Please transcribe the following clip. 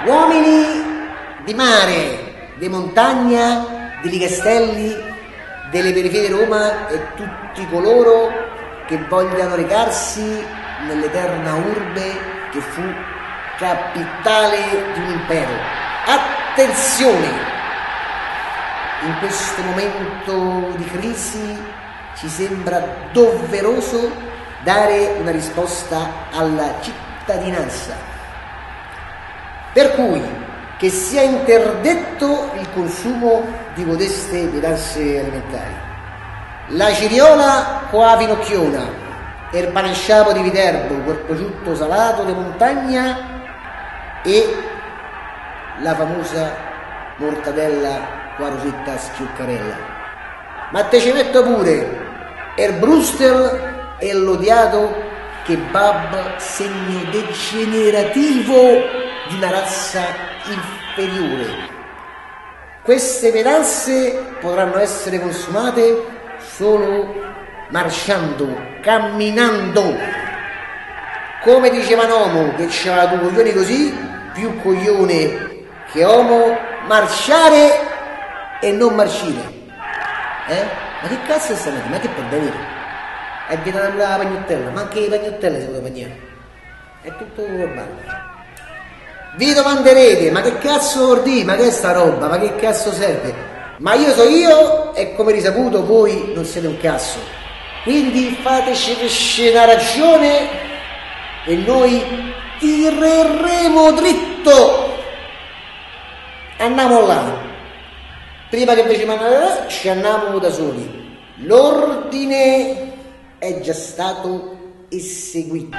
Uomini di mare, di montagna, degli castelli, delle periferie di Roma e tutti coloro che vogliano recarsi nell'eterna urbe che fu capitale di un impero. Attenzione! In questo momento di crisi ci sembra doveroso dare una risposta alla cittadinanza. Per cui che sia interdetto il consumo di modeste pietanze alimentari. La ciriola qua finocchiona, il panesciapo di Viterbo, quel prosciutto salato di montagna e la famosa mortadella qua rosetta schioccarella. Ma te ci metto pure il Brewster e l'odiato kebab, segno degenerativo di una razza inferiore. Queste pietanze potranno essere consumate solo marciando, camminando. Come diceva Nomo, che c'aveva due coglioni così, più coglione che uomo, marciare e non marcire. Ma che cazzo sta mettendo? Ma che per bene? È vietata la pagnottella, ma anche le pagnottelle si poteva bagnare. È tutto normale. Vi domanderete, ma che cazzo vuol dire? Ma che è sta roba? Ma che cazzo serve? Ma io so io e come risaputo voi non siete un cazzo. Quindi fateci una ragione e noi tireremo dritto. Andiamo là. Prima che invece mandare ci andiamo da soli. L'ordine è già stato eseguito.